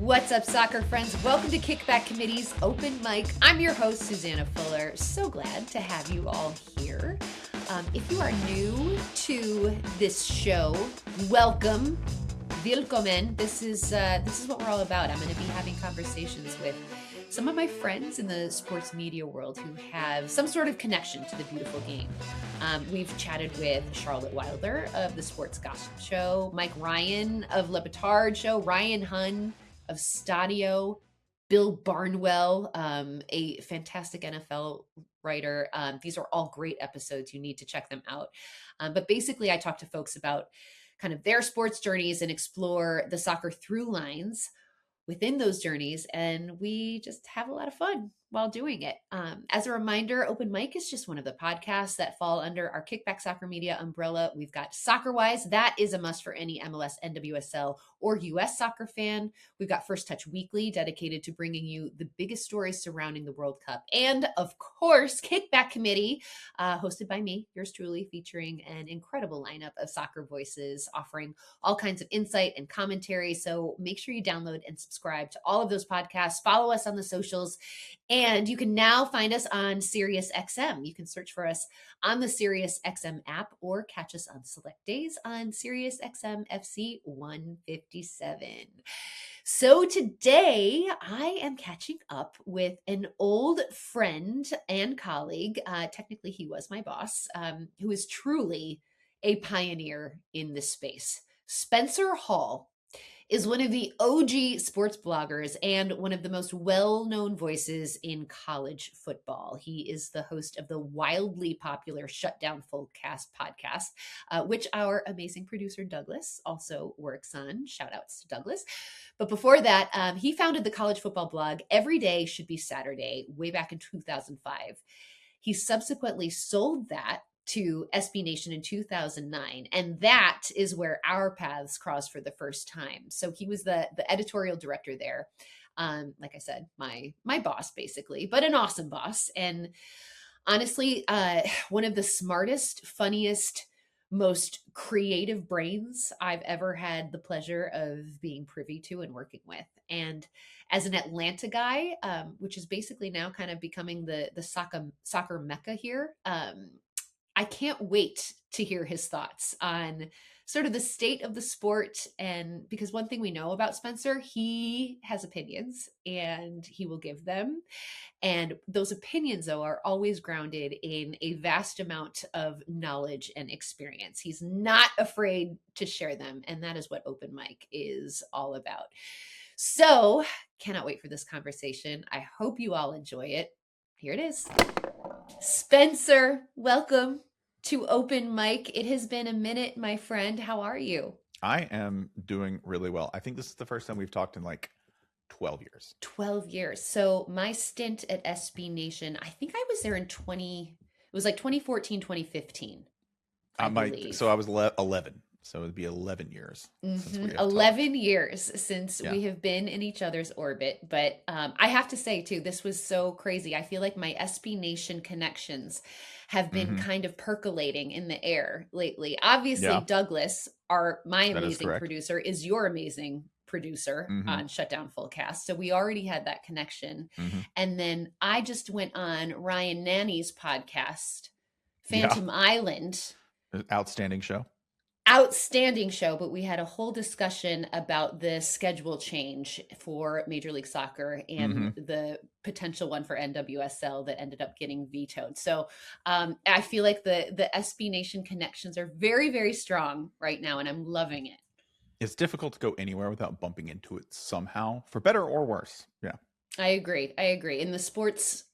What's up, soccer friends? Welcome to Kickback Committee's Open Mic. I'm your host, Susannah Fuller. So glad to have you all here. If you are new to this show, welcome. Willkommen. This is what we're all about. I'm going to be having conversations with some of my friends in the sports media world who have some sort of connection to the beautiful game. We've chatted with Charlotte Wilder of the Sports Gossip Show, Mike Ryan of Le Batard Show, Ryan Hunn of Stadio, Bill Barnwell, a fantastic NFL writer. These are all great episodes. You need to check them out. But basically, I talk to folks about kind of their sports journeys and explore the soccer through lines within those journeys, and we just have a lot of fun while doing it. As a reminder, Open Mic is just one of the podcasts that fall under our Kickback Soccer Media umbrella. We've got Soccer Wise. That is a must for any MLS, NWSL, or US soccer fan. We've got First Touch Weekly, dedicated to bringing you the biggest stories surrounding the World Cup. And of course, Kickback Committee, hosted by me, yours truly, featuring an incredible lineup of soccer voices, offering all kinds of insight and commentary. So make sure you download and subscribe to all of those podcasts. Follow us on the socials. And you can now find us on SiriusXM. You can search for us on the SiriusXM app or catch us on select days on SiriusXM FC 157. So today I am catching up with an old friend and colleague. Technically, he was my boss, who is truly a pioneer in this space. Spencer Hall is one of the OG sports bloggers and one of the most well-known voices in college football. He is the host of the wildly popular Shutdown Fullcast podcast, which our amazing producer Douglas also works on. Shout outs to Douglas. But before that, he founded the college football blog Every Day Should Be Saturday way back in 2005. He subsequently sold that to SB Nation in 2009. And that is where our paths crossed for the first time. So he was the editorial director there. Like I said, my boss, basically, but an awesome boss. And honestly, one of the smartest, funniest, most creative brains I've ever had the pleasure of being privy to and working with. And as an Atlanta guy, which is basically now kind of becoming the soccer mecca here, I can't wait to hear his thoughts on sort of the state of the sport. And because one thing we know about Spencer, he has opinions and he will give them. And those opinions, though, are always grounded in a vast amount of knowledge and experience. He's not afraid to share them. And that is what Open Mic is all about. So cannot wait for this conversation. I hope you all enjoy it. Here it is. Spencer, welcome to Open Mic. It has been a minute, my friend. How are you? I am doing really well. I think this is the first time we've talked in like 12 years. 12 years. So my stint at SB Nation, I think I was there in it was like 2014, 2015. So I was 11. So it would be 11 years. Mm-hmm. 11 years since we have been in each other's orbit. But I have to say, too, this was so crazy. I feel like my SB Nation connections have been kind of percolating in the air lately. Obviously, Douglas, my amazing producer, is your amazing producer on Shutdown Fullcast. So we already had that connection. And then I just went on Ryan Nanny's podcast, Phantom Island. Outstanding show. Outstanding show, but we had a whole discussion about the schedule change for Major League Soccer and the potential one for NWSL that ended up getting vetoed. So I feel like the SB Nation connections are very, very strong right now, and I'm loving it. It's difficult to go anywhere without bumping into it somehow, for better or worse. Yeah, I agree. In the sports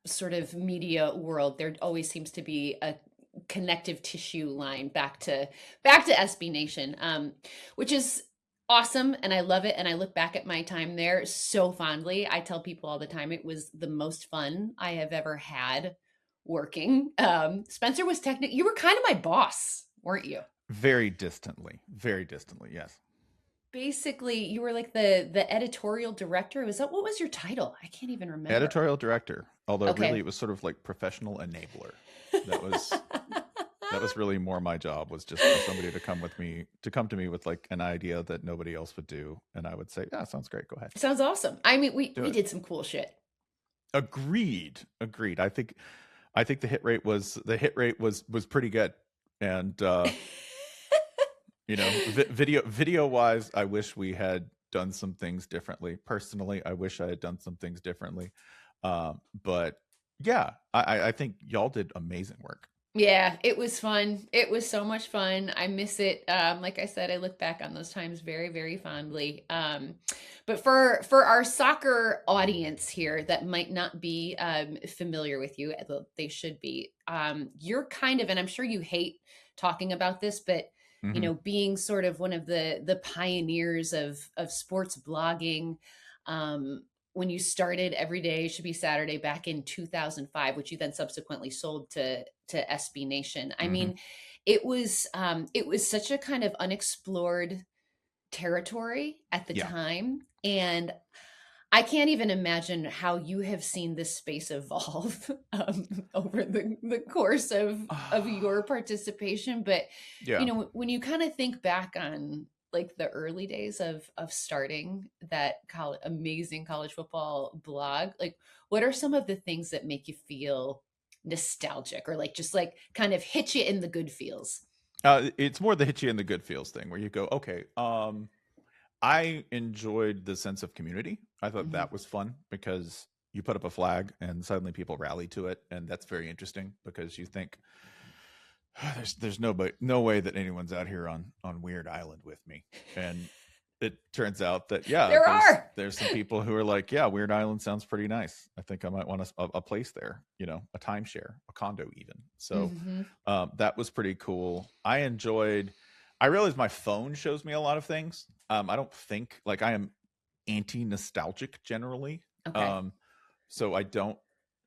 sort of media world, there always seems to be a connective tissue line back to SB Nation, which is awesome. And I love it. And I look back at my time there so fondly. I tell people all the time, it was the most fun I have ever had working. Spencer was you were kind of my boss, weren't you? Very distantly, yes. Basically, you were like the editorial director. What was your title? I can't even remember. Editorial director. Although really it was sort of like professional enabler. That was That was really more my job, was just for somebody to come to me with like an idea that nobody else would do, and I would say, "Yeah, sounds great. Go ahead, Sounds awesome. I mean, we do it." did some cool shit. Agreed. I think the hit rate was pretty good, and video wise, I wish we had done some things differently. Personally, I wish I had done some things differently, but yeah, I think y'all did amazing work. Yeah, it was fun. It was so much fun. I miss it. Like I said, I look back on those times very, very fondly. But for our soccer audience here that might not be familiar with you, although they should be, you're kind of, and I'm sure you hate talking about this, but being sort of one of the pioneers of sports blogging. When you started Every Day Should Be Saturday back in 2005, which you then subsequently sold to SB Nation. I mean, it was such a kind of unexplored territory at the time, and I can't even imagine how you have seen this space evolve over the course of your participation. But when you kind of think back on like the early days of starting that amazing college football blog, like what are some of the things that make you feel nostalgic or like just like kind of hit you in the good feels? It's more the hit you in the good feels thing where you go, okay, I enjoyed the sense of community. I thought that was fun because you put up a flag and suddenly people rally to it, and that's very interesting because you think, there's no way that anyone's out here on Weird Island with me, and it turns out that there's some people who are like, yeah, Weird Island sounds pretty nice. I think I might want a place there, a timeshare, a condo even. So that was pretty cool. I realized my phone shows me a lot of things. I don't think like I am anti-nostalgic generally. Okay. So I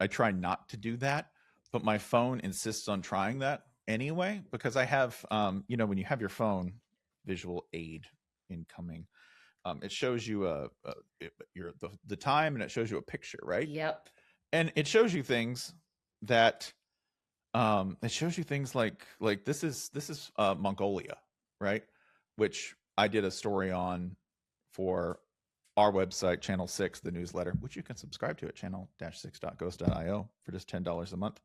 try not to do that, but my phone insists on trying that anyway, because I have, when you have your phone visual aid incoming, it shows you the time, and it shows you a picture, right? Yep. And it shows you things that, like this is Mongolia, right? Which I did a story on for our website, Channel 6, the newsletter, which you can subscribe to at channel-6.ghost.io for just $10 a month.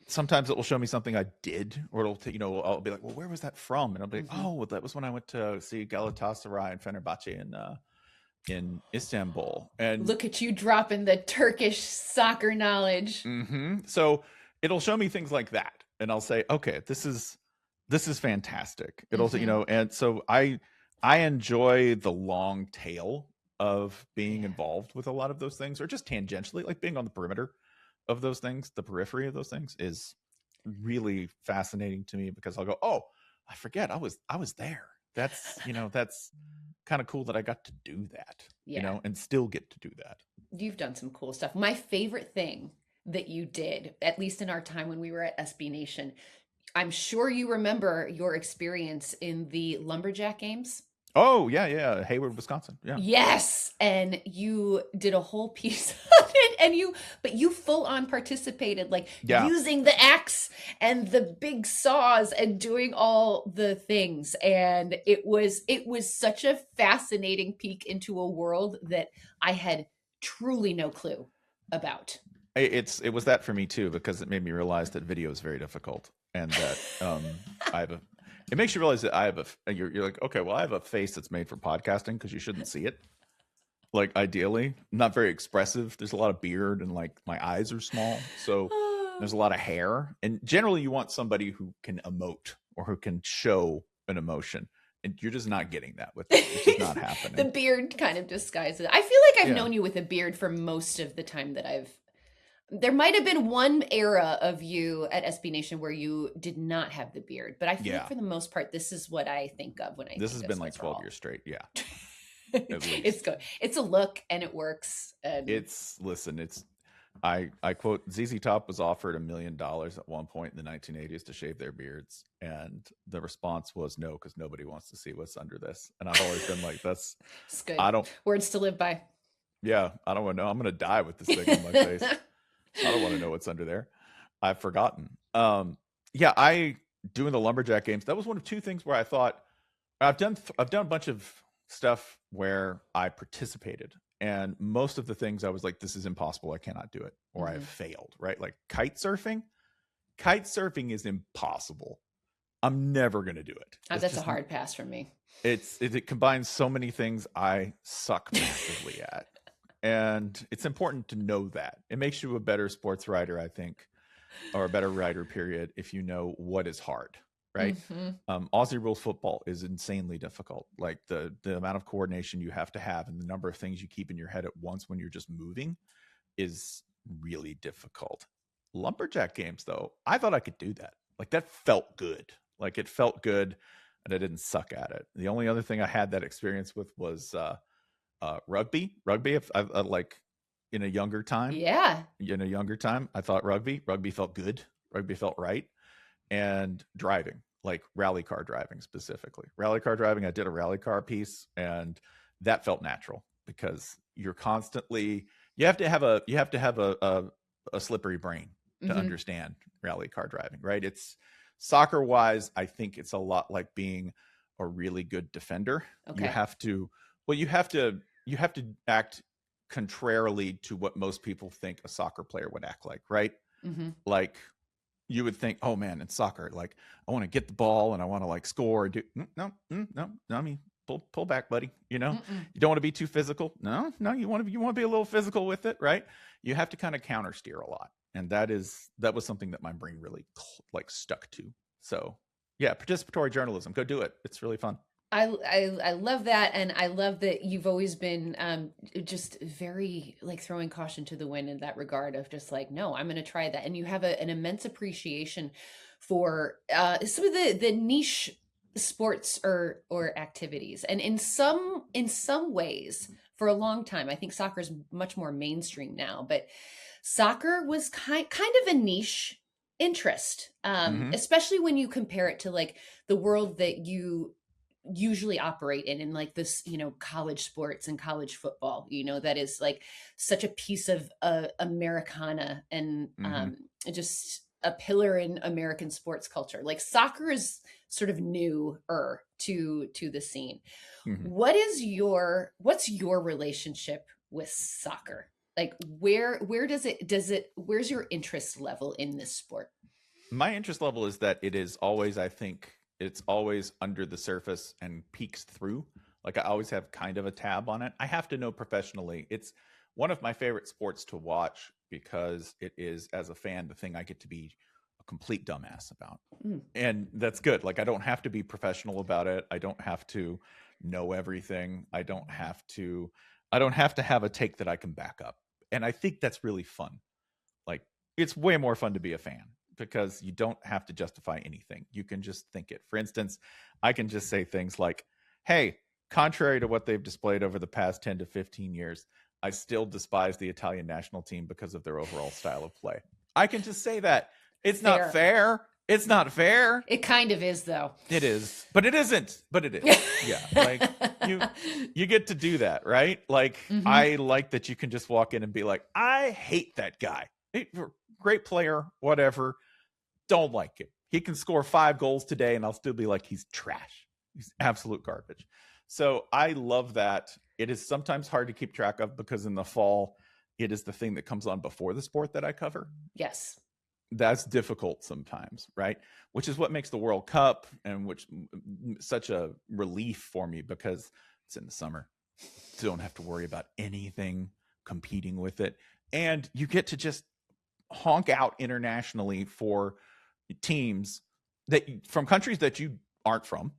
Sometimes it will show me something I did, or I'll be like, well, where was that from? And I'll be like, oh, that was when I went to see Galatasaray and Fenerbahce in Istanbul. And look at you dropping the Turkish soccer knowledge. So it'll show me things like that, and I'll say, okay, this is fantastic. It'll and so I enjoy the long tail of being involved with a lot of those things, or just tangentially, like being on the perimeter of those things, the periphery of those things is really fascinating to me, because I'll go, oh, I forget I was there. That's that's kind of cool that I got to do that, and still get to do that. You've done some cool stuff. My favorite thing that you did, at least in our time when we were at SB Nation, I'm sure you remember your experience in the Lumberjack games. Oh, yeah. Hayward, Wisconsin. Yeah. Yes. And you did a whole piece of it, but you full on participated, like using the axe and the big saws and doing all the things. And it was such a fascinating peek into a world that I had truly no clue about. It was that for me too, because it made me realize that video is very difficult, and that it makes you realize that you're like, okay, well, I have a face that's made for podcasting, because you shouldn't see it. Like, ideally, not very expressive. There's a lot of beard, and like my eyes are small, so there's a lot of hair. And generally, you want somebody who can emote or who can show an emotion, and you're just not getting that with it. It's just not happening. The beard kind of disguises it. I feel like I've known you with a beard for most of the time that there might have been one era of you at SB Nation where you did not have the beard, but I feel like for the most part, this is what I think of when I. This has been like 12 years straight. Yeah, it's good. It's a look, and it works. And I quote, ZZ Top was offered $1 million at one point in the 1980s to shave their beards, and the response was no, because nobody wants to see what's under this. And I've always been like, that's good. Words to live by. Yeah, I don't want to know. I'm going to die with this thing on my face. I don't want to know what's under there. I've forgotten. I doing the lumberjack games, that was one of two things where I thought I've done a bunch of stuff where I participated, and most of the things I was like, this is impossible, I cannot do it, or I have failed, right? Like kite surfing is impossible. I'm never going to do it. That's a hard pass for me. It combines so many things I suck massively at. And it's important to know that. It makes you a better sports writer, I think, or a better writer, period, if you know what is hard, right? Aussie rules football is insanely difficult. Like the amount of coordination you have to have and the number of things you keep in your head at once when you're just moving is really difficult. Lumberjack games, though, I thought I could do that. Like that felt good. Like it felt good, and I didn't suck at it. The only other thing I had that experience with was rugby. If I like in a younger time. Yeah. In a younger time, I thought rugby felt good. Rugby felt right. And driving, like rally car driving specifically. Rally car driving, I did a rally car piece, and that felt natural because you're constantly you have to have a slippery brain to understand rally car driving, right? It's soccer wise, I think it's a lot like being a really good defender. Okay. You have to act contrarily to what most people think a soccer player would act like, right? Like you would think, oh man, in soccer, like I want to get the ball and I want to like score. No. I mean, pull back, buddy. You know, you don't want to be too physical. No, you want to be a little physical with it, right? You have to kind of counter steer a lot, and that was something that my brain really like stuck to. So yeah, participatory journalism, go do it. It's really fun. I love that, and I love that you've always been just very like throwing caution to the wind in that regard of just like, no, I'm going to try that, and you have an immense appreciation for some of the niche sports or activities, and in some ways, for a long time, I think soccer is much more mainstream now, but soccer was kind of a niche interest, especially when you compare it to like the world that you usually operate in like this, college sports and college football, that is like such a piece of Americana and just a pillar in American sports culture. Like soccer is sort of newer to the scene. What's your relationship with soccer? Like where's your interest level in this sport? My interest level is that it is always, I think it's always under the surface and peeks through. Like I always have kind of a tab on it. I have to know professionally. It's one of my favorite sports to watch because it is, as a fan, the thing I get to be a complete dumbass about. And that's good. Like I don't have to be professional about it. I don't have to know everything. I don't have to have a take that I can back up. And I think that's really fun. Like it's way more fun to be a fan because you don't have to justify anything. You can just think it. For instance, I can just say things like, hey, contrary to what they've displayed over the past 10 to 15 years, I still despise the Italian national team because of their overall style of play. I can just say that. It's not fair. It's not fair. It kind of is, though. It is, but it isn't. But it is. Yeah, like you get to do that, right? Like I like that you can just walk in and be like, I hate that guy. Great player, whatever. Don't like him. He can score 5 goals today, and I'll still be like, he's trash. He's absolute garbage. So I love that. It is sometimes hard to keep track of because in the fall, it is the thing that comes on before the sport that I cover. Yes. That's difficult sometimes, right? Which is what makes the World Cup and which such a relief for me because it's in the summer. So don't have to worry about anything competing with it. And you get to just honk out internationally for teams that from countries that you aren't from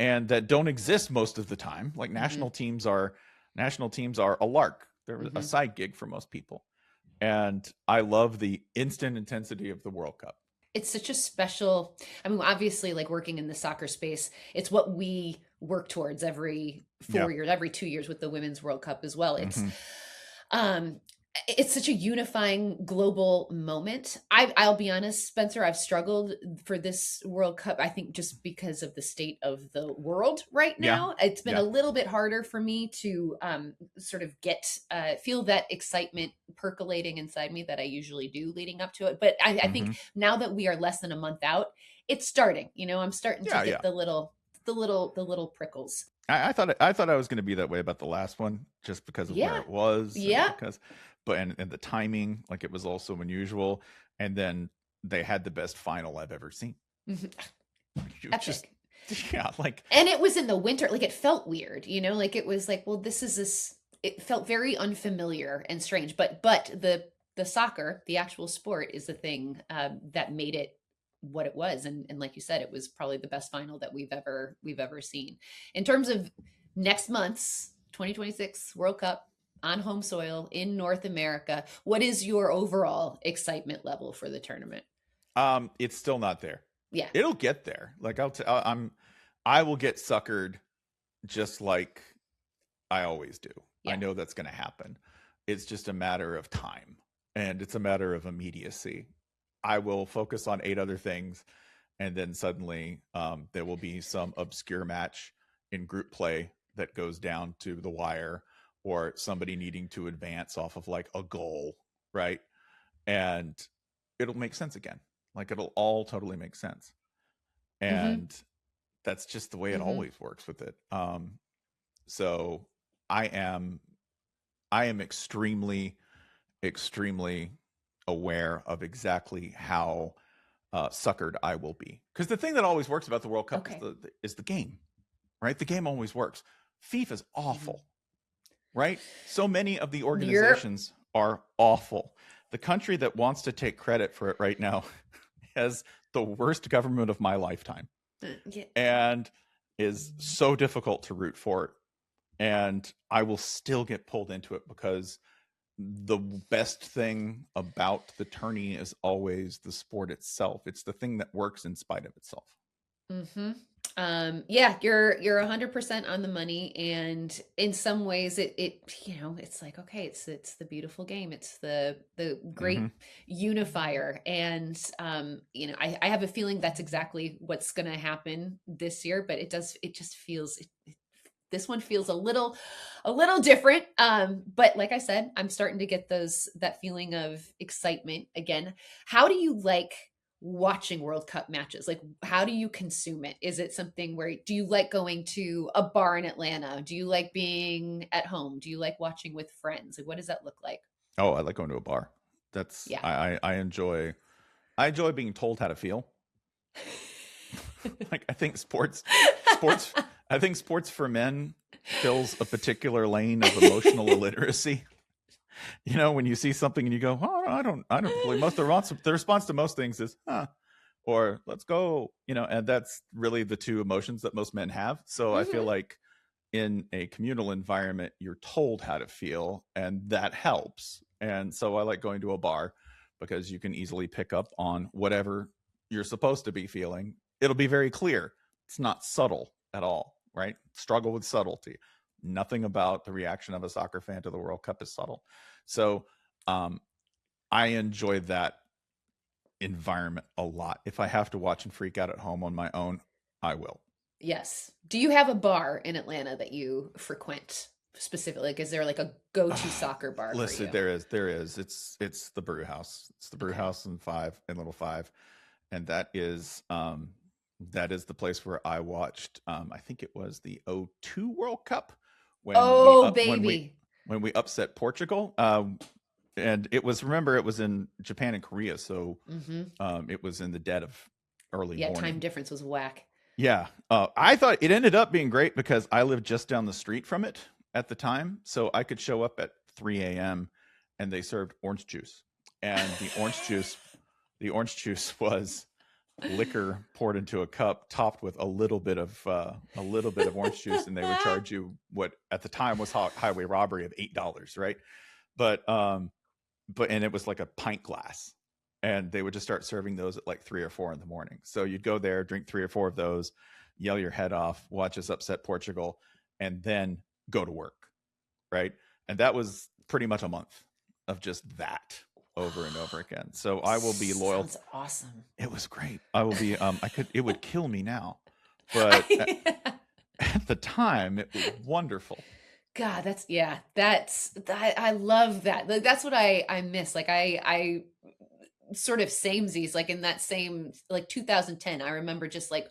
and that don't exist most of the time. Like national teams are a lark. They're a side gig for most people. And I love the instant intensity of the World Cup. It's such a special, I mean, obviously like working in the soccer space, it's what we work towards every 4 years, every 2 years with the Women's World Cup as well. It's such a unifying global moment. I'll be honest, Spencer, I've struggled for this World Cup, I think just because of the state of the world right now. It's been a little bit harder for me to sort of feel that excitement percolating inside me that I usually do leading up to it. But I think now that we are less than a month out, it's starting. I'm starting to Yeah, get yeah. the little prickles. I thought I was going to be that way about the last one, just because of where Yeah, it was, and yeah. because, but and the timing, like it was also unusual, and then they had the best final I've ever seen. Mhm. You just, Epic. yeah, like And it was in the winter, like it felt weird, like it was like, well, this it felt very unfamiliar and strange, but the soccer, the actual sport, is the thing that made it what it was. And like you said, it was probably the best final that we've ever seen. In terms of next month's 2026 World Cup on home soil in North America, what is your overall excitement level for the tournament? it's still not there. Yeah. It'll get there. Like I will get suckered, just like I always do. I Yeah. know that's going to happen. It's just a matter of time, and it's a matter of immediacy. I will focus on 8 other things, and then suddenly there will be some obscure match in group play that goes down to the wire, or somebody needing to advance off of like a goal, right? And it'll make sense again. Like it'll all totally make sense. Mm-hmm. And that's just the way it Mm-hmm. always works with it. So I am I am extremely, extremely aware of exactly how suckered I will be. Because the thing that always works about the World Cup is Okay. the game, right? The game always works. FIFA's Mm-hmm. awful, right? So many of the You're organizations are awful. The country that wants to take credit for it right now has the worst government of my lifetime, yeah. and is so difficult to root for. And I will still get pulled into it, because the best thing about the tourney is always the sport itself. It's the thing that works in spite of itself. Mm-hmm. Yeah, you're 100% on the money, and in some ways, it's like, okay, it's the beautiful game, it's the Mm-hmm. great unifier, and I have a feeling that's exactly what's going to happen this year, but it just feels this one feels a little different. But like I said, I'm starting to get that feeling of excitement again. How do you like watching World Cup matches? Like, how do you consume it? Is it something where, do you like going to a bar in Atlanta? Do you like being at home? Do you like watching with friends? Like, what does that look like? Oh, I like going to a bar. That's Yeah. I enjoy being told how to feel. Like sports I think sports for men fills a particular lane of emotional illiteracy. When you see something and you go, oh, I don't believe most the response to most things is, huh, or let's go, and that's really the two emotions that most men have. So I feel Hmm. like in a communal environment, you're told how to feel, and that helps. And so I like going to a bar, because you can easily pick up on whatever you're supposed to be feeling. It'll be very clear. It's not subtle at all, right? Struggle with subtlety. Nothing about the reaction of a soccer fan to the World Cup is subtle. So um, I enjoy that environment a lot. If I have to watch and freak out at home on my own, I will. Yes. Do you have a bar in Atlanta that you frequent specifically? Like, is there like a go-to soccer bar for Listen, you? there is. It's the brew house. It's the brew Okay. house in Little Five, and that is the place where I watched. I think it was the '02 World Cup, when we Oh, up baby. when we upset Portugal. And it was, remember, it was in Japan and Korea, so Hmm. it was in the dead of early Yeah, time morning. difference was whack. Yeah. I thought it ended up being great, because I lived just down the street from it at the time. So I could show up at 3 a.m. and they served orange juice. And the orange juice was liquor poured into a cup, topped with a little bit of orange juice, and they would charge you what at the time was highway robbery of $8, right? But and it was like a pint glass, and they would just start serving those at like 3 or 4 in the morning. So you'd go there, drink 3 or 4 of those, yell your head off, watch us upset Portugal, and then go to work, right? And that was pretty much a month of just that over and over again. So I will be loyal. Sounds awesome. It was great. I will be. It would kill me now, but at the time, it was wonderful. God, I love that. Like, that's what I miss. Like, I sort of samesies, like in that same, like 2010, I remember just like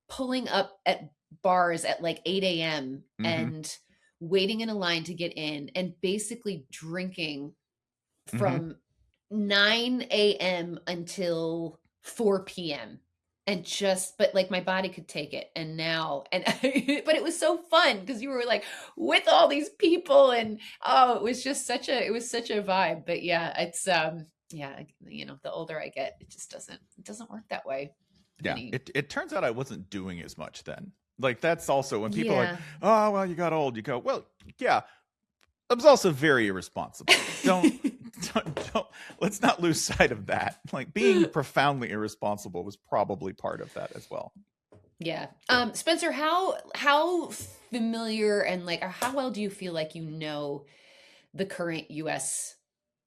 pulling up at bars at like 8 a.m. Mm-hmm. and waiting in a line to get in and basically drinking Mm-hmm. from 9 a.m. until 4 p.m. And just, but like my body could take it. And now, and, but it was so fun because you were like with all these people and, oh, it was just such a, it was such a vibe. But yeah, it's, yeah, you know, the older I get, it just doesn't work that way. Yeah. It turns out I wasn't doing as much then. Like, that's also when people are Yeah. like, oh, well, you got old. You go, well, yeah, I was also very irresponsible. Don't, let's not lose sight of that. Like, being profoundly irresponsible was probably part of that as well. Yeah. Spencer, how familiar and like, or how well do you feel like you know the current U.S.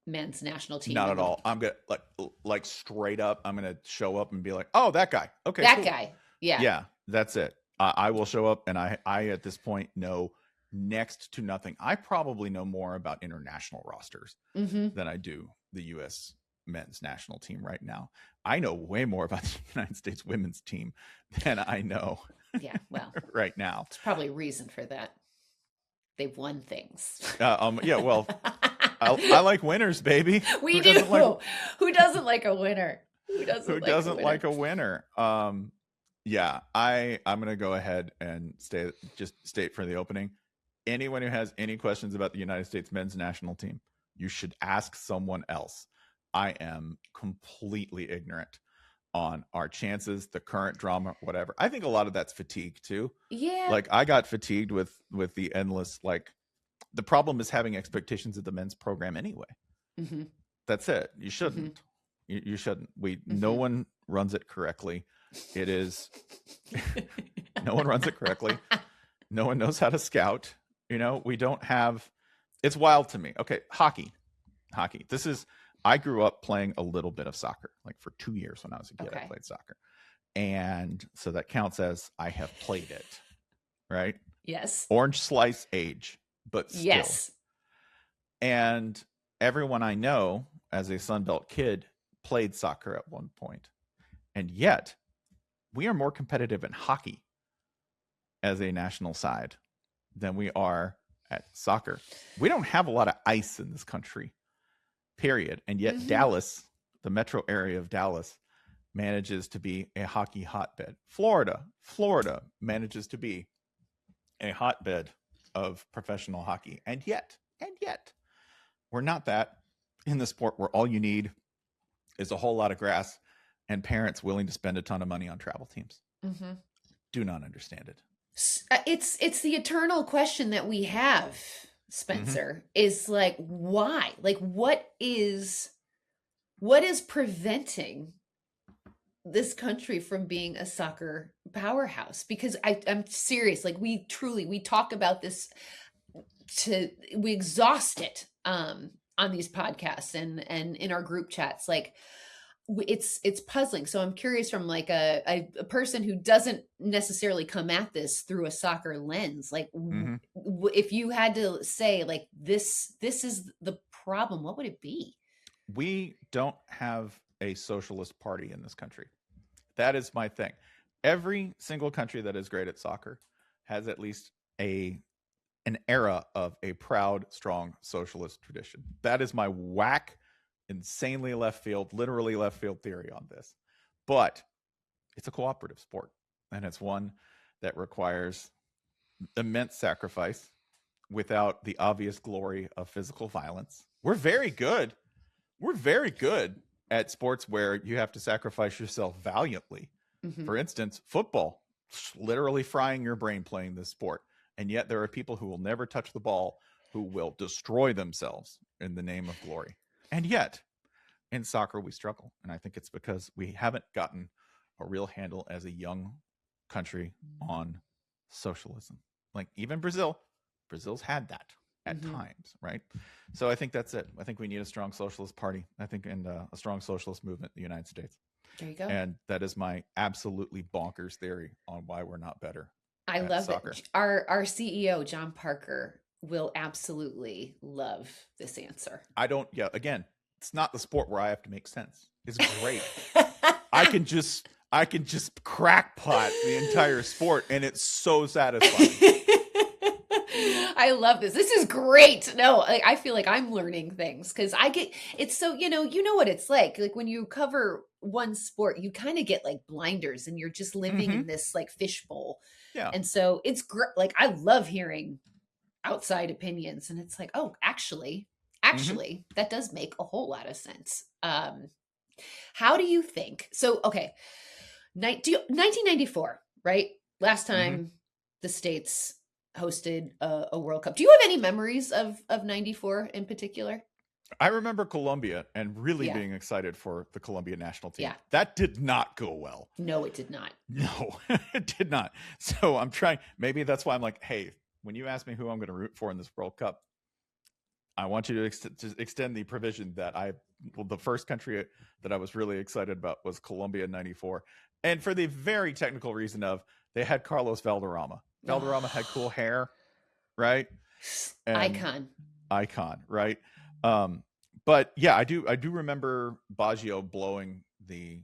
men's national team? Not at all. I'm gonna like straight up, I'm gonna show up and be like, oh, that guy. Okay, that cool. guy. Yeah. Yeah, that's it. I will show up, and I at this point know next to nothing. I probably know more about international rosters than I do the U.S. men's national team right now. I know way more about the United States women's team than I know. Yeah, well, right now. There's probably a reason for that. They've won things. Yeah, well, I like winners, baby. We do. Who doesn't like a winner? Who doesn't like a winner? Yeah, I'm going to go ahead and state for the opening. Anyone who has any questions about the United States men's national team, you should ask someone else. I am completely ignorant on our chances, the current drama, whatever. I think a lot of that's fatigue too. Yeah. Like, I got fatigued with the endless, like, the problem is having expectations of the men's program anyway. That's it. You shouldn't. You shouldn't. No one runs it correctly. It is no one runs it correctly. No one knows how to scout. You know, we don't have, it's wild to me. Okay, hockey. I grew up playing a little bit of soccer, like for 2 years when I was a kid. I played soccer. And so that counts as I have played it, right? Yes. Orange slice age, but still. Yes. And everyone I know as a Sunbelt kid played soccer at one point. And yet, we are more competitive in hockey as a national side than we are at soccer. We don't have a lot of ice in this country, period. And yet Dallas, the metro area of Dallas, manages to be a hockey hotbed. Florida manages to be a hotbed of professional hockey. And yet, we're not that in the sport where all you need is a whole lot of grass and parents willing to spend a ton of money on travel teams. Do not understand it. It's the eternal question that we have, Spencer, is like, why? Like, what is preventing this country from being a soccer powerhouse? Because I'm serious. Like, we talk about this we exhaust it on these podcasts and in our group chats. Like, it's puzzling. So I'm curious, from like a person who doesn't necessarily come at this through a soccer lens, like if you had to say, like, this is the problem, what would it be? We don't have a socialist party in this country. That is my thing. Every single country that is great at soccer has at least an era of a proud, strong socialist tradition. That is my whack, insanely literally left field theory on this. But it's a cooperative sport, and it's one that requires immense sacrifice without the obvious glory of physical violence. We're very good at sports where you have to sacrifice yourself valiantly. For instance, football, literally frying your brain playing this sport. And yet there are people who will never touch the ball, who will destroy themselves in the name of glory. And yet, in soccer, we struggle. And I think it's because we haven't gotten a real handle as a young country on socialism. Like, even Brazil's had that at times, right? So I think that's it. I think we need a strong socialist party. I think, and a strong socialist movement in the United States. There you go. And that is my absolutely bonkers theory on why we're not better. I love it. Our CEO, John Parker, will absolutely love this answer. Again, it's not the sport where I have to make sense. It's great. I can just crackpot the entire sport, and it's so satisfying. I love this. This is great. No, I feel like I'm learning things because it's so, you know what it's like when you cover one sport, you kind of get like blinders and you're just living in this like fishbowl. Yeah. And so it's great. Like, I love hearing outside opinions, and it's like, oh, actually, that does make a whole lot of sense. How do you think? So, okay. 1994, right? Last time the States hosted a World Cup. Do you have any memories of 94 in particular? I remember Colombia and really being excited for the Colombian National Team. Yeah. That did not go well. No, it did not. No, it did not. So I'm trying, maybe that's why I'm like, hey, when you ask me who I'm going to root for in this World Cup, I want you to extend the provision that the first country that I was really excited about was Colombia in 94. And for the very technical reason of they had Carlos Valderrama. Valderrama had cool hair, right? And icon, right? But yeah, I do remember Baggio blowing the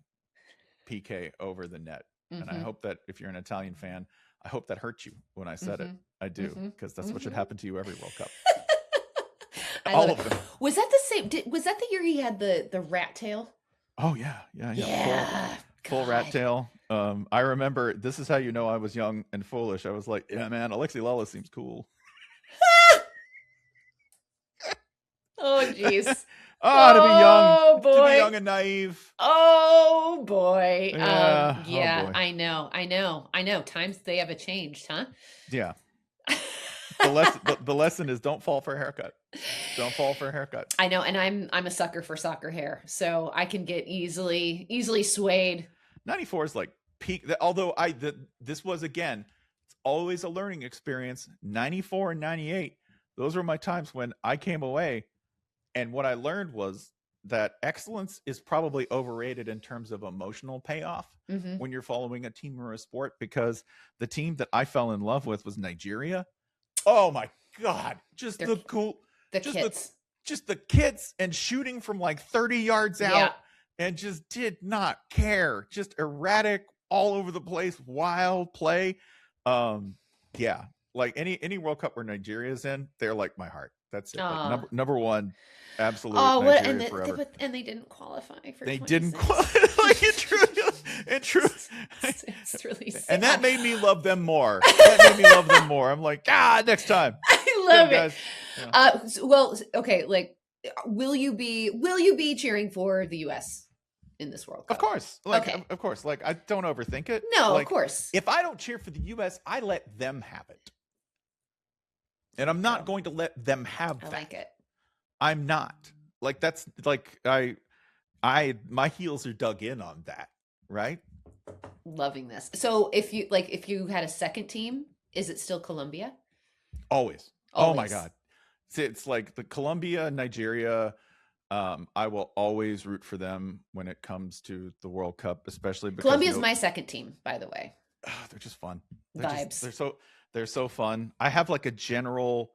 PK over the net. And I hope that if you're an Italian fan, I hope that hurt you when I said it. I do, because that's what should happen to you every World Cup. All of them. Was that the same? Was that the year he had the rat tail? Oh yeah. Full rat tail. I remember, this is how you know I was young and foolish. I was like, yeah, man, Alexi Lala seems cool. Oh, jeez. To be young. Oh, boy. To be young and naive. Oh, boy. Yeah. Oh, boy. I know. Times they have changed, huh? Yeah. The lesson is don't fall for a haircut. Don't fall for a haircut. I know, and I'm a sucker for soccer hair, so I can get easily swayed. 94 is like peak. Although this was, again, it's always a learning experience. 94 and 98, those were my times when I came away, and what I learned was that excellence is probably overrated in terms of emotional payoff when you're following a team or a sport, because the team that I fell in love with was Nigeria. Oh my God. Just the kids and shooting from like 30 yards out and just did not care. Just erratic, all over the place, wild play. Yeah. Like any World Cup where Nigeria's in, they're like my heart. That's it. Like number one, absolute Nigeria forever. And they didn't qualify for. They didn't qualify. Like in truth. It's really sad. And that made me love them more. I'm like, next time. I love it. Yeah. Well, okay. Like, will you be cheering for the U.S. in this World Cup? Of course. Of course. Like, I don't overthink it. No, like, of course. If I don't cheer for the U.S., I let them have it. And I'm not going to let them have that. I like it. I'm not. Like, that's like my heels are dug in on that, right? Loving this. So if you had a second team, is it still Colombia? Always. Oh my God. It's like the Colombia, Nigeria. I will always root for them when it comes to the World Cup, especially because Colombia's my second team, by the way. They're just fun. Vibes. They're so fun. I have like a general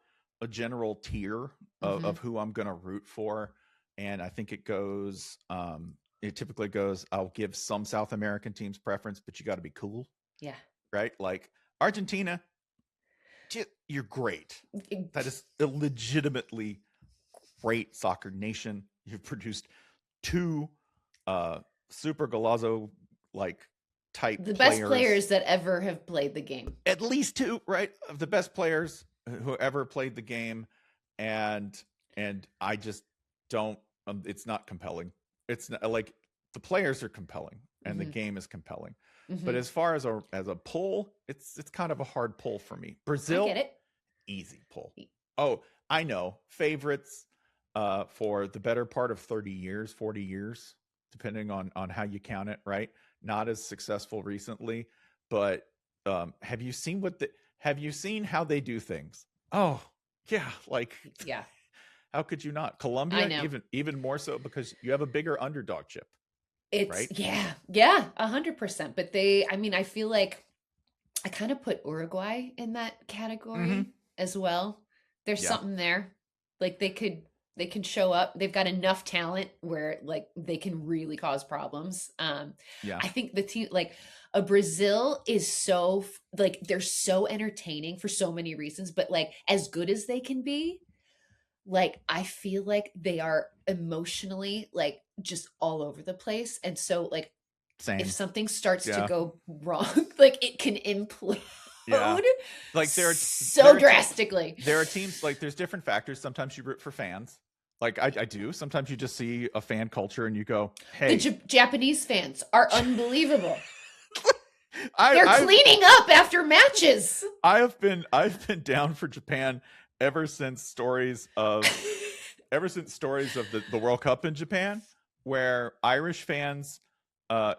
tier of who I'm going to root for. And I think it typically goes, I'll give some South American teams preference, but you got to be cool. Yeah. Right? Like Argentina, you're great. That is a legitimately great soccer nation. You've produced two super Golazo like type the best players that ever have played the game. At least two, right? Of the best players who ever played the game. And I just don't, it's not compelling. It's not, like, the players are compelling and the game is compelling. But as far as a pull, it's kind of a hard pull for me. Brazil, I get it. Easy pull. Oh, I know. Favorites for the better part of 30 years, 40 years, depending on how you count it, right? Not as successful recently, but have you seen how they do things? Oh, yeah, like, yeah. How could you not? Colombia, even more so, because you have a bigger underdog chip. It's right? Yeah, 100%. But I feel like I kind of put Uruguay in that category as well. There's something there. Like, they could They can show up. They've got enough talent where like they can really cause problems. Yeah. I think the team, like a Brazil is so like, they're so entertaining for so many reasons, but like as good as they can be, like I feel like they are emotionally like just all over the place. And so like Same. if something starts to Yeah. go wrong, like it can implode Yeah. Like so drastically. There are teams, like there's different factors. Sometimes you root for fans. Like I do. Sometimes you just see a fan culture and you go, hey. The Japanese fans are unbelievable. They're cleaning up after matches. I've been down for Japan ever since stories of the World Cup in Japan, where Irish fans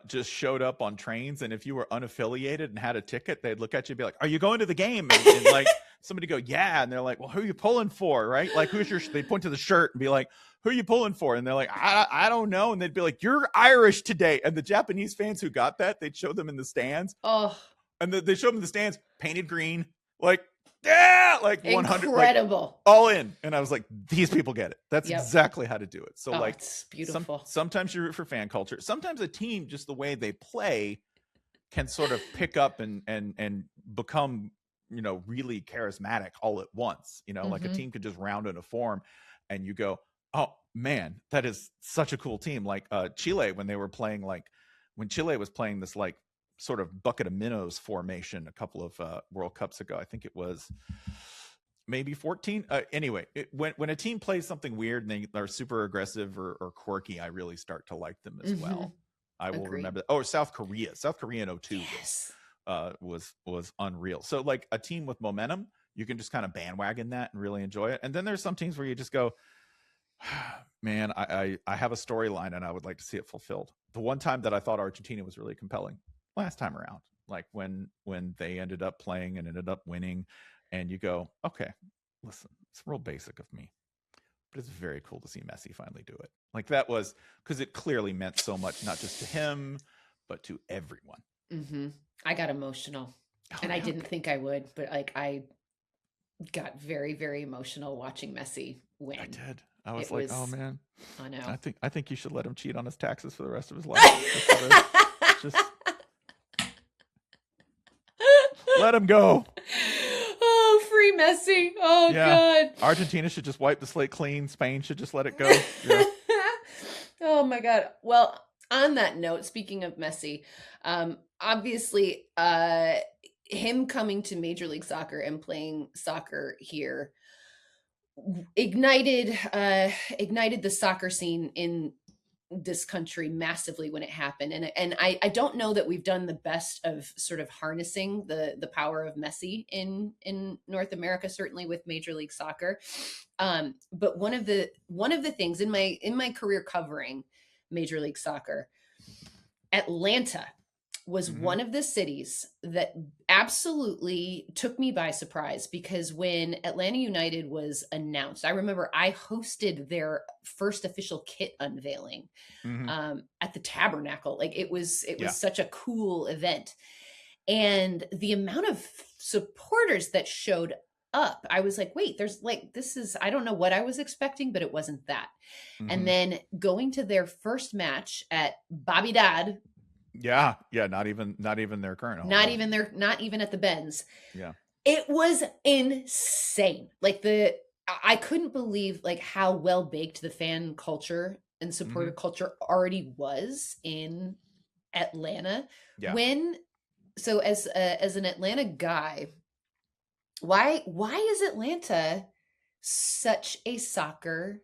just showed up on trains, and if you were unaffiliated and had a ticket, they'd look at you and be like, "Are you going to the game?" And like somebody go, "Yeah," and they're like, "Well, who are you pulling for?" Right? Like, who's your? They point to the shirt and be like, "Who are you pulling for?" And they're like, I don't know," and they'd be like, "You're Irish today." And the Japanese fans who got that, they'd show them in the stands. Oh, and they showed them in the stands, painted green, like. Yeah, like 100, incredible, like, all in. And I was like, these people get it. That's exactly how to do it. So like, it's beautiful. Sometimes you root for fan culture. Sometimes a team, just the way they play, can sort of pick up and become, you know, really charismatic all at once. You know, like a team could just round in a form, and you go, oh man, that is such a cool team. Like Chile, when Chile was playing this like sort of bucket of minnows formation a couple of World Cups ago. I think it was maybe 14. Anyway, when a team plays something weird and they are super aggressive or quirky, I really start to like them as well. I will remember that. Oh, South Korea in 02 was unreal. So like a team with momentum, you can just kind of bandwagon that and really enjoy it. And then there's some teams where you just go, man, I have a storyline and I would like to see it fulfilled. The one time that I thought Argentina was really compelling, last time around, like when they ended up playing and ended up winning, and you go, okay, listen, it's real basic of me, but it's very cool to see Messi finally do it. Like that was because it clearly meant so much, not just to him, but to everyone. I got emotional, and I didn't think I would, but like I got very, very emotional watching Messi win. I did. I was oh man, I know. I think you should let him cheat on his taxes for the rest of his life. just let him go. Oh, free Messi. Oh, God. Argentina should just wipe the slate clean. Spain should just let it go. Yeah. Oh, my God. Well, on that note, speaking of Messi, obviously, him coming to Major League Soccer and playing soccer here ignited the soccer scene in this country massively when it happened. And I don't know that we've done the best of sort of harnessing the power of Messi in North America, certainly with Major League Soccer. But one of the things in my career covering Major League Soccer, Atlanta was one of the cities that absolutely took me by surprise, because when Atlanta United was announced, I remember I hosted their first official kit unveiling at the Tabernacle. Like it was such a cool event. And the amount of supporters that showed up, I was like, wait, there's like, I don't know what I was expecting, but it wasn't that. And then going to their first match at Babidad. Yeah. Not even their current home. Not even at the Benz. Yeah. It was insane. Like I couldn't believe like how well baked the fan culture and supporter culture already was in Atlanta. Yeah. So as an Atlanta guy, why is Atlanta such a soccer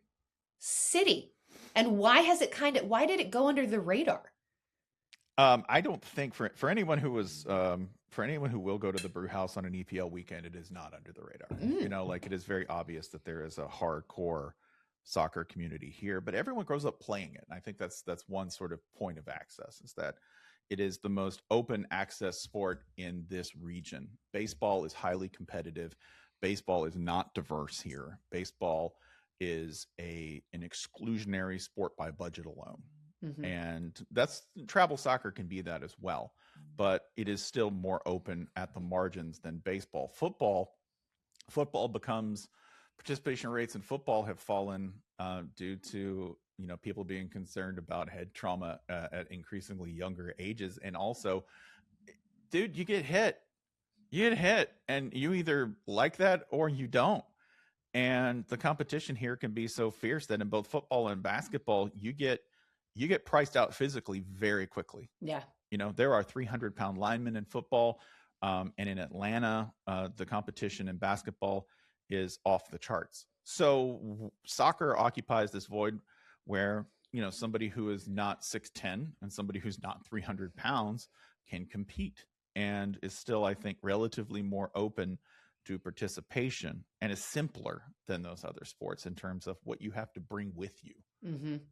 city? And why did it go under the radar? I don't think for anyone who will go to the brew house on an EPL weekend, it is not under the radar. You know, like it is very obvious that there is a hardcore soccer community here, but everyone grows up playing it. And I think that's one sort of point of access, is that it is the most open access sport in this region. Baseball is highly competitive. Baseball is not diverse here. Baseball is an exclusionary sport by budget alone. And travel soccer can be that as well, but it is still more open at the margins than baseball. Football becomes participation rates in football have fallen due to people being concerned about head trauma at increasingly younger ages, and also, dude, you get hit, and you either like that or you don't. And the competition here can be so fierce that in both football and basketball, you get priced out physically very quickly. Yeah. There are 300-pound linemen in football, and in Atlanta, the competition in basketball is off the charts. So soccer occupies this void where, somebody who is not 6'10" and somebody who's not 300 pounds can compete, and is still, I think, relatively more open to participation, and is simpler than those other sports in terms of what you have to bring with you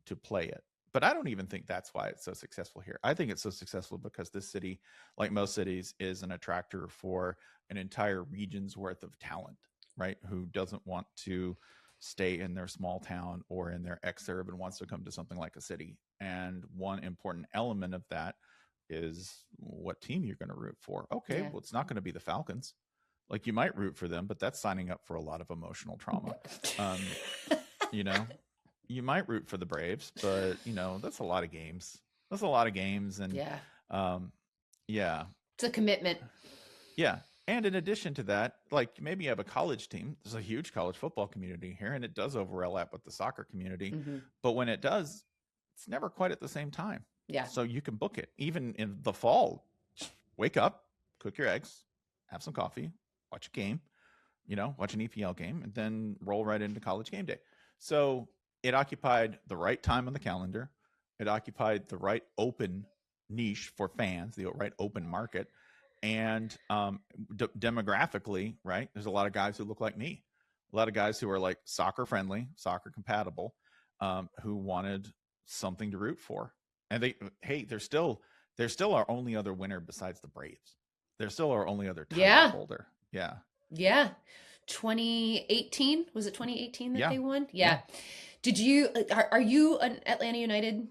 to play it. But I don't even think that's why it's so successful here. I think it's so successful because this city, like most cities, is an attractor for an entire region's worth of talent, right? Who doesn't want to stay in their small town or in their exurb and wants to come to something like a city. And one important element of that is what team you're going to root for. Okay, well, it's not going to be the Falcons. Like, you might root for them, but that's signing up for a lot of emotional trauma. You might root for the Braves, but that's a lot of games. And it's a commitment. Yeah. And in addition to that, like, maybe you have a college team. There's a huge college football community here, and it does overlap with the soccer community. But when it does, it's never quite at the same time. Yeah. So you can book it. Even in the fall, just wake up, cook your eggs, have some coffee, watch a game, watch an EPL game, and then roll right into college game day. So it occupied the right time on the calendar. It occupied the right open niche for fans, the right open market. And demographically, right, there's a lot of guys who look like me, a lot of guys who are like soccer friendly, soccer compatible, who wanted something to root for. And they're still our only other winner besides the Braves. They're still our only other title holder. Yeah. Yeah. 2018, was it 2018 that they won? Yeah. Did you, are you an Atlanta United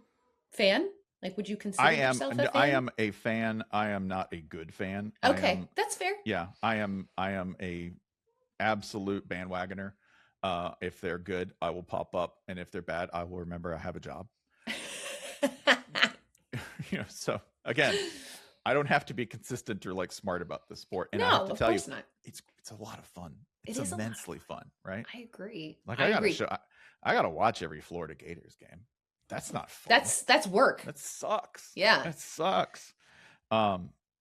fan? Like, would you consider yourself a fan? I am a fan. I am not a good fan. Okay, that's fair. Yeah, I am a absolute bandwagoner. If they're good, I will pop up, and if they're bad, I will remember I have a job. So again, I don't have to be consistent or like smart about the sport. And I have to tell you, it's a lot of fun. It's immensely fun, right? I agree. Like, I gotta watch every Florida Gators game. That's not fun. That's work. That sucks. Yeah. That sucks. I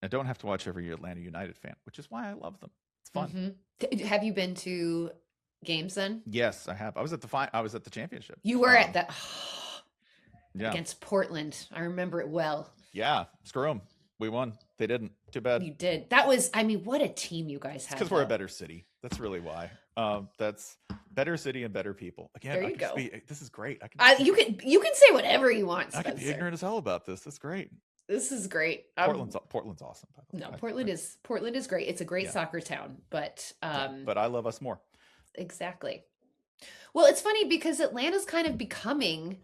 don't have to watch every Atlanta United fan, which is why I love them. It's fun. Have you been to games then? Yes, I have. I was at the championship. You were at that yeah. Against Portland. I remember it well. Yeah. Screw them. We won. They didn't. Too bad. You did. That was, I mean, what a team you guys had. Because we're a better city. That's really why. That's better city and better people. Again, there you go. This is great. You can say whatever you want. I can be ignorant as hell about this. That's great. This is great. Portland's awesome. By the way. No, Portland is great. It's a great soccer town, but but I love us more. Exactly. Well, it's funny because Atlanta's kind of becoming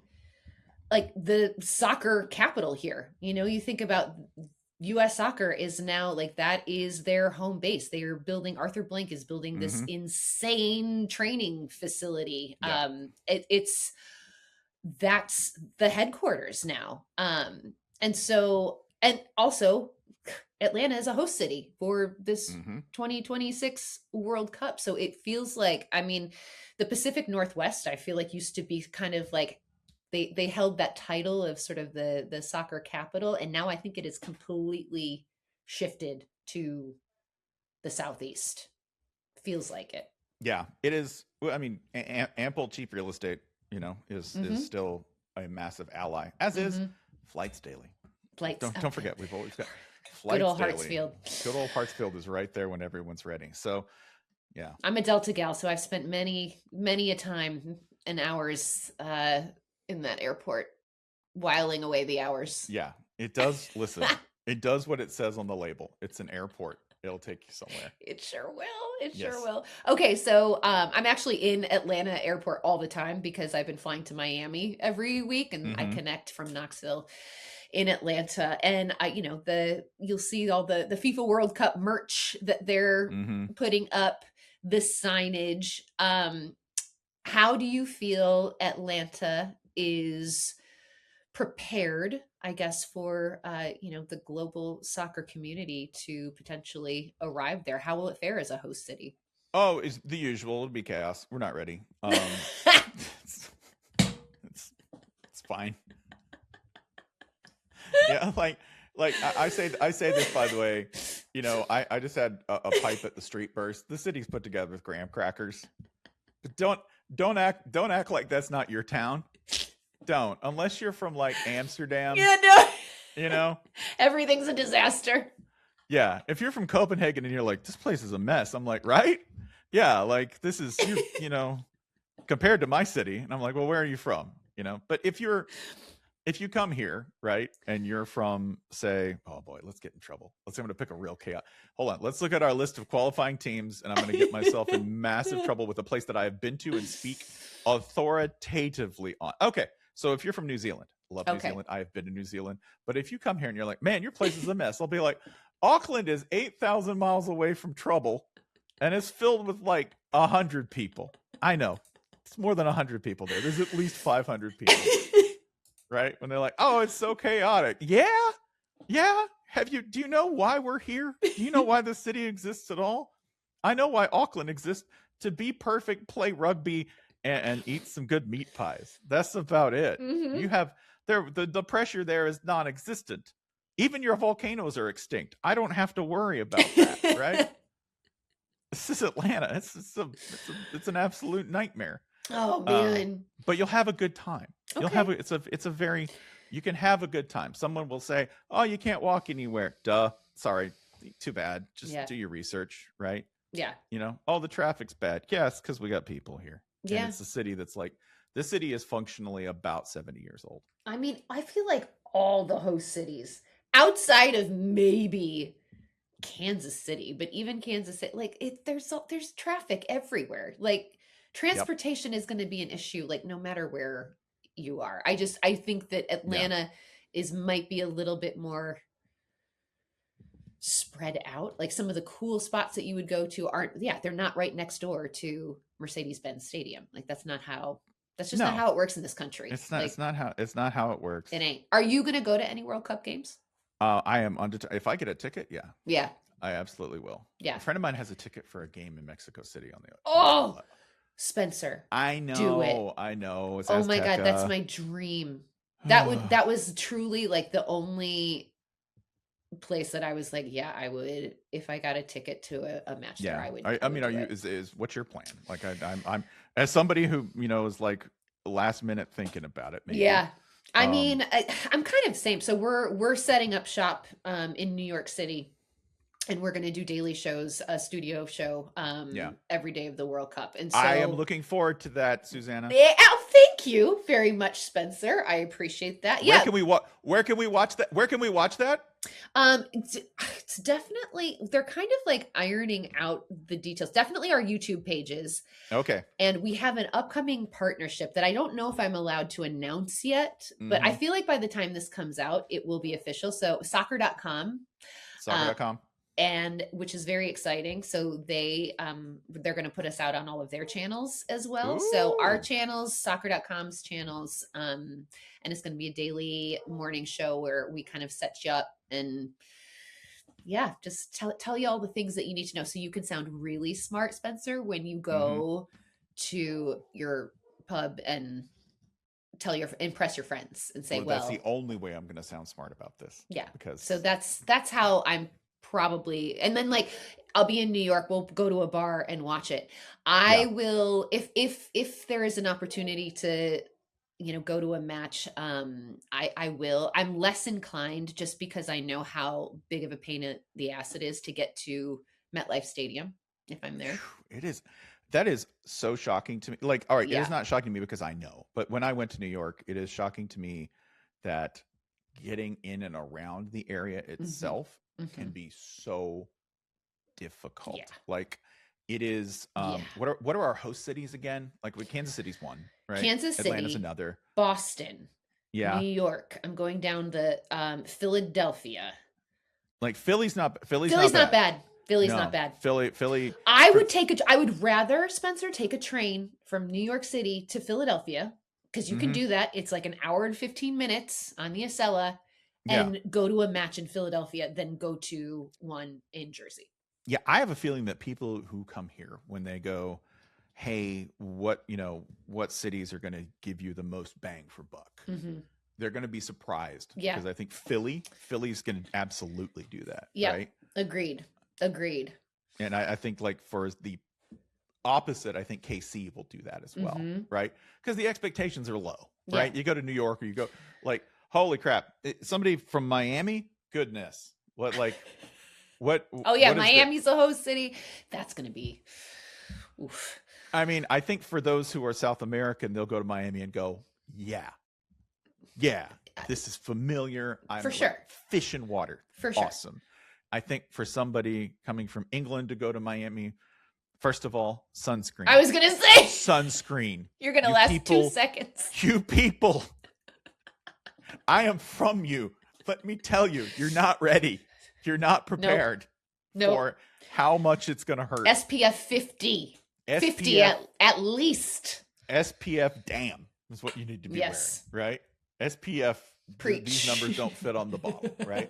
like the soccer capital here. You think about US soccer is now like, that is their home base. They are building, Arthur Blank is building this insane training facility. Yeah. That's the headquarters now. And also Atlanta is a host city for this 2026 World Cup. So it feels like, I mean, the Pacific Northwest, I feel like used to be kind of like, they held that title of sort of the soccer capital. And now I think it is completely shifted to the Southeast. Feels like it. Yeah, it is. I mean, ample cheap real estate, is still a massive ally, as is Flights Daily. Don't forget, we've always got Flights Good old Daily. Hartsfield. Good old Hartsfield is right there when everyone's ready. So, yeah. I'm a Delta gal, so I've spent many a time and hours in that airport, whiling away the hours. Yeah, it does. Listen, it does what it says on the label. It's an airport. It'll take you somewhere. It sure will. Sure will. Okay, so I'm actually in Atlanta airport all the time because I've been flying to Miami every week, and I connect from Knoxville in Atlanta. And you'll see all the FIFA World Cup merch that they're putting up. the signage. How do you feel Atlanta is prepared, I guess, for the global soccer community to potentially arrive there? How will it fare as a host city? Oh, it's the usual. It'll be chaos. We're not ready. It's, it's fine. Yeah, I say this, by the way. I just had a pipe at the street burst. The city's put together with graham crackers. But don't act like that's not your town. Don't, unless you're from like Amsterdam. Yeah, no. Everything's a disaster. Yeah, if you're from Copenhagen and you're like, this place is a mess, I'm like, right? Yeah, like this is compared to my city, and I'm like, well, where are you from? But if you come here, right, and you're from, say, oh boy, let's get in trouble. I'm going to pick a real chaos. Hold on, let's look at our list of qualifying teams, and I'm going to get myself in massive trouble with a place that I have been to and speak authoritatively on. Okay, so if you're from New Zealand, love New Zealand. I have been to New Zealand. But if you come here and you're like, man, your place is a mess, I'll be like, Auckland is 8,000 miles away from trouble, and it's filled with like 100 people. I know. It's more than 100 people there. There's at least 500 people. Right? When they're like, oh, it's so chaotic. Yeah. Do you know why we're here? Do you know why the city exists at all? I know why Auckland exists: to be perfect, play rugby, and eat some good meat pies. That's about it. Mm-hmm. You have the pressure there is non-existent. Even your volcanoes are extinct. I don't have to worry about that, right? This is Atlanta. It's an absolute nightmare. Oh man! But you'll have a good time. Okay. You'll have you can have a good time. Someone will say, "Oh, you can't walk anywhere." Duh. Sorry. Too bad. Just do your research, right? Yeah. Oh, the traffic's bad. Yes, because we got people here. Yeah. And it's a city that's like, this city is functionally about 70 years old. I mean, I feel like all the host cities, outside of maybe Kansas City, but even Kansas City, like there's traffic everywhere. Like transportation is going to be an issue, like no matter where you are. I think that Atlanta might be a little bit more spread out. Like some of the cool spots that you would go to they're not right next door to Mercedes-Benz Stadium. Like that's not how it works in this country. It's not. Like, it's not how it works. It ain't. Are you gonna go to any World Cup games? I am if I get a ticket, yeah, I absolutely will. Yeah, a friend of mine has a ticket for a game in Mexico City on the. Oh, Spencer, I know. Do it. I know. It's oh my God, that's my dream. That was truly like the only place that I was like, yeah, I would, if I got a ticket to a match there, I would. I mean, is what's your plan? Like, I'm as somebody who is like last minute thinking about it. Maybe. Yeah, I mean, I'm kind of same. So we're setting up shop in New York City, and we're going to do daily shows, a studio show every day of the World Cup. And so I am looking forward to that, Susannah. Yeah, thank you very much, Spencer. I appreciate that. Where can we watch that? Where can we watch that? It's definitely, they're kind of like ironing out the details. Definitely our YouTube pages. Okay. And we have an upcoming partnership that I don't know if I'm allowed to announce yet, but I feel like by the time this comes out, it will be official. So soccer.com. Soccer.com. And which is very exciting. So they're going to put us out on all of their channels as well. Ooh. So our channels, soccer.com's channels, and it's going to be a daily morning show where we kind of set you up and just tell you all the things that you need to know so you can sound really smart, Spencer, when you go to your pub and impress your friends and say, well, that's the only way I'm going to sound smart about this. Yeah. Because so that's how I'm probably, and then like I'll be in New York, we'll go to a bar and watch it. I will, if there is an opportunity to go to a match, I will. I'm less inclined just because I know how big of a pain in the ass it is to get to MetLife Stadium if I'm there. It is. That is so shocking to me. Like, all right, it is not shocking to me because I know, but when I went to New York, it is shocking to me that getting in and around the area itself can be so difficult. Like it is. What are our host cities again? Like Kansas City's one, right? Kansas City, Atlanta's another. Boston, New York. I'm going down the Philadelphia. Like Philly's not not bad. Philly's No, not bad. Philly. I would rather, Spencer, take a train from New York City to Philadelphia, because you can do that. It's like an hour and 15 minutes on the Acela, and go to a match in Philadelphia than go to one in Jersey. Yeah, I have a feeling that people who come here, when they go, hey, what cities are going to give you the most bang for buck? They're going to be surprised. Yeah. Because I think Philly's going to absolutely do that. Yeah. Right? Agreed. And I think, like, for the opposite, I think KC will do that as well. Right? Because the expectations are low. Right? You go to New York, or you go, like, holy crap, somebody from Miami? Goodness. What? Oh yeah, Miami's the host city. That's going to be, oof. I mean, I think for those who are South American, they'll go to Miami and go, yeah, this is familiar. I'm for sure. Fish and water. For sure. Awesome. I think for somebody coming from England to go to Miami, first of all, sunscreen. I was going to say. Sunscreen. You're going to last 2 seconds. You people. I am from you. Let me tell you, you're not ready. You're not prepared for how much it's going to hurt. SPF 50. 50 at least. SPF damn is what you need to be wearing, right? SPF, preach. These numbers don't fit on the bottle, right?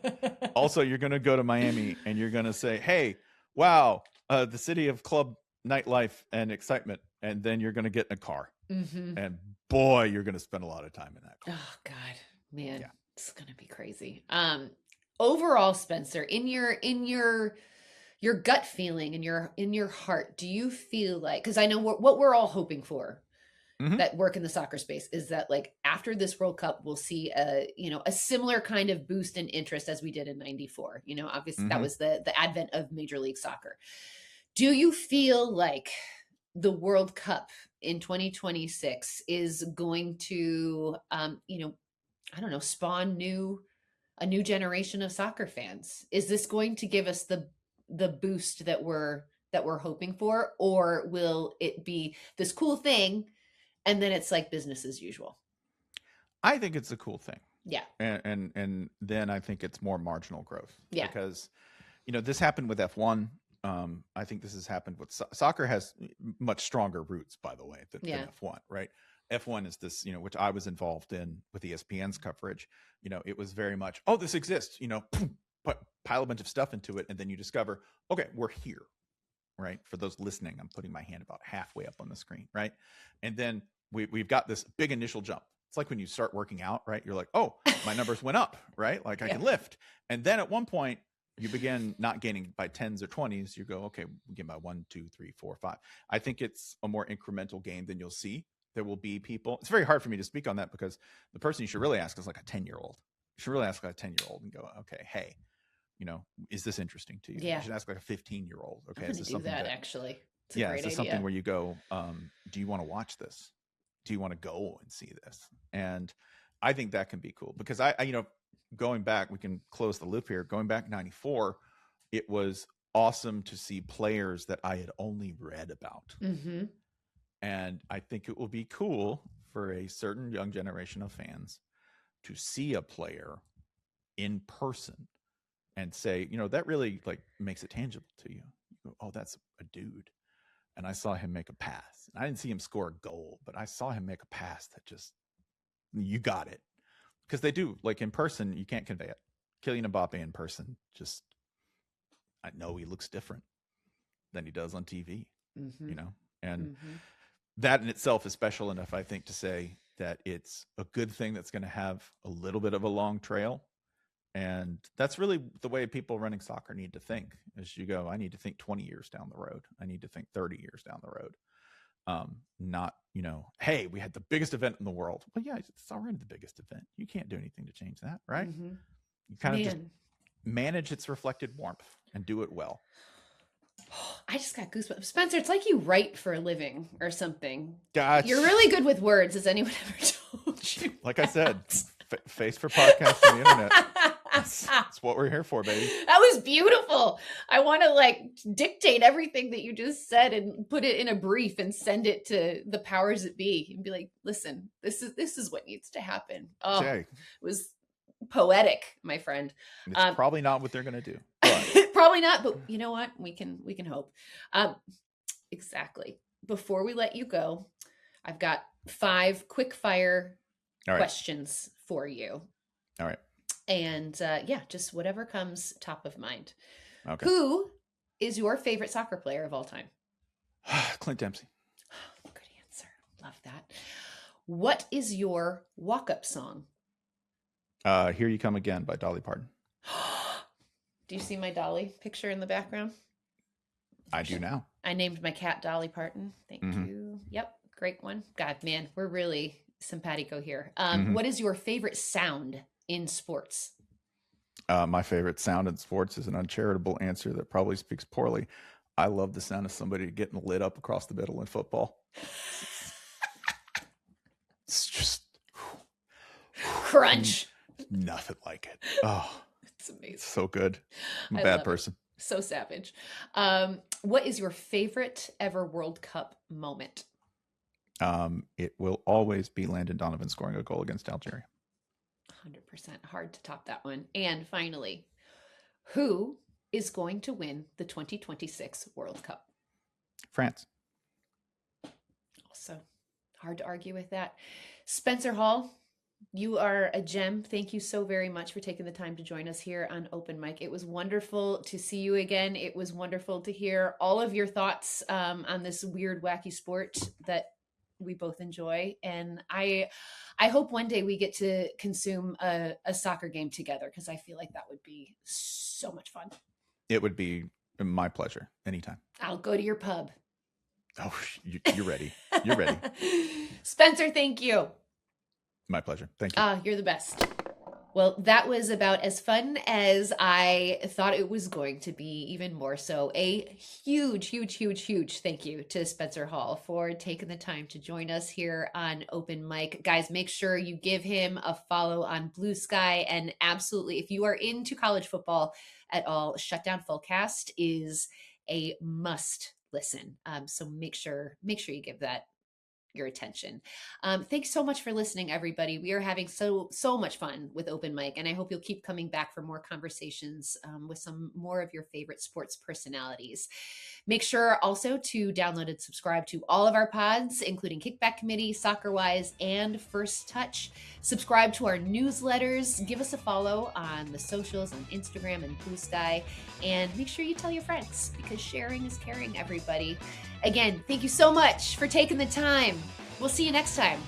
Also, you're going to go to Miami and you're going to say, hey, wow, the city of club nightlife and excitement. And then you're going to get in a car. And boy, you're going to spend a lot of time in that car. Oh, God, man. Yeah. It's going to be crazy. Overall, Spencer, in your gut feeling, in your heart, do you feel like, because I know what we're all hoping for, that work in the soccer space, is that, like, after this World Cup, we'll see a similar kind of boost in interest as we did in '94. Obviously that was the advent of Major League Soccer. Do you feel like the World Cup in 2026 is going to, spawn a new generation of soccer fans? Is this going to give us the boost that we're hoping for, or will it be this cool thing and then it's like business as usual? I think it's a cool thing. Yeah. And then I think it's more marginal growth. Yeah. Because, this happened with F1. I think this has happened with soccer. Has much stronger roots, by the way, than F1, right? F1 is this, which I was involved in with ESPN's coverage. It was very much, oh, this exists, pile a bunch of stuff into it. And then you discover, okay, we're here, right? For those listening, I'm putting my hand about halfway up on the screen, right? And then we've got this big initial jump. It's like when you start working out, right? You're like, oh, my numbers went up, right? Like I can lift. And then at one point, you begin not gaining by 10s or 20s. You go, okay, we gain by 1, 2, 3, 4, 5. I think it's a more incremental gain than you'll see. There will be people. It's very hard for me to speak on that, because the person you should really ask is like a 10-year-old. You should really ask like a 10-year-old and go, okay, hey, is this interesting to you? Yeah. You should ask like a 15-year-old. Okay, is this something that actually? It's a great is this idea. something where you go, do you want to watch this? Do you want to go and see this? And I think that can be cool, because I going back, we can close the loop here. Going back '94, it was awesome to see players that I had only read about. And I think it will be cool for a certain young generation of fans to see a player in person and say, that really, like, makes it tangible to you. You go, oh, that's a dude. And I saw him make a pass. I didn't see him score a goal, but I saw him make a pass that just, you got it. Because they do, like, in person, you can't convey it. Kylian Mbappe in person, just, I know he looks different than he does on TV, and that in itself is special enough, I think, to say that it's a good thing that's going to have a little bit of a long trail. And that's really the way people running soccer need to think. As you go, I need to think 20 years down the road. I need to think 30 years down the road. Not, hey, we had the biggest event in the world. Well, yeah, it's already the biggest event. You can't do anything to change that, right? You kind of just manage its reflected warmth and do it well. I just got goosebumps. Spencer, it's like you write for a living or something. Gotcha. You're really good with words. Has anyone ever told you? Like I said, face for podcast on the internet. That's what we're here for, baby. That was beautiful. I want to dictate everything that you just said and put it in a brief and send it to the powers that be and be like, listen, this is what needs to happen. Oh, It was poetic, my friend. It's probably not what they're going to do. Probably not, but you know what? We can hope. Exactly. Before we let you go, I've got 5 quick fire questions for you. All right. And just whatever comes top of mind. Okay. Who is your favorite soccer player of all time? Clint Dempsey. Good answer. Love that. What is your walk-up song? Here You Come Again by Dolly Parton. Do you see my Dolly picture in the background? I do now. I named my cat Dolly Parton. Thank you. Yep. Great one. God, man, we're really simpatico here. What is your favorite sound in sports? My favorite sound in sports is an uncharitable answer that probably speaks poorly. I love the sound of somebody getting lit up across the middle in football. It's just crunch. Nothing like it. Oh, it's amazing. It's so good. I'm a bad person. So savage. What is your favorite ever World Cup moment? It will always be Landon Donovan scoring a goal against Algeria. 100% hard to top that one. And finally, who is going to win the 2026 World Cup? France. Also hard to argue with that. Spencer Hall, you are a gem. Thank you so very much for taking the time to join us here on Open Mic. It was wonderful to see you again. It was wonderful to hear all of your thoughts on this weird, wacky sport that we both enjoy. And I hope one day we get to consume a soccer game together, because I feel like that would be so much fun. It would be my pleasure. Anytime. I'll go to your pub. Oh, you're ready. You're ready. Spencer, thank you. My pleasure. Thank you. You're the best. Well, that was about as fun as I thought it was going to be, even more so. A huge, huge, huge, huge thank you to Spencer Hall for taking the time to join us here on Open Mic. Guys, make sure you give him a follow on Blue Sky. And absolutely, if you are into college football at all, Shutdown Fullcast is a must listen. So make sure you give that your attention. Thanks so much for listening, everybody. We are having so much fun with Open Mic, and I hope you'll keep coming back for more conversations with some more of your favorite sports personalities. Make sure also to download and subscribe to all of our pods, including Kickback Committee, Soccer Wise, and First Touch. Subscribe to our newsletters. Give us a follow on the socials on Instagram and Blue Sky, and make sure you tell your friends, because sharing is caring, everybody. Again, thank you so much for taking the time. We'll see you next time.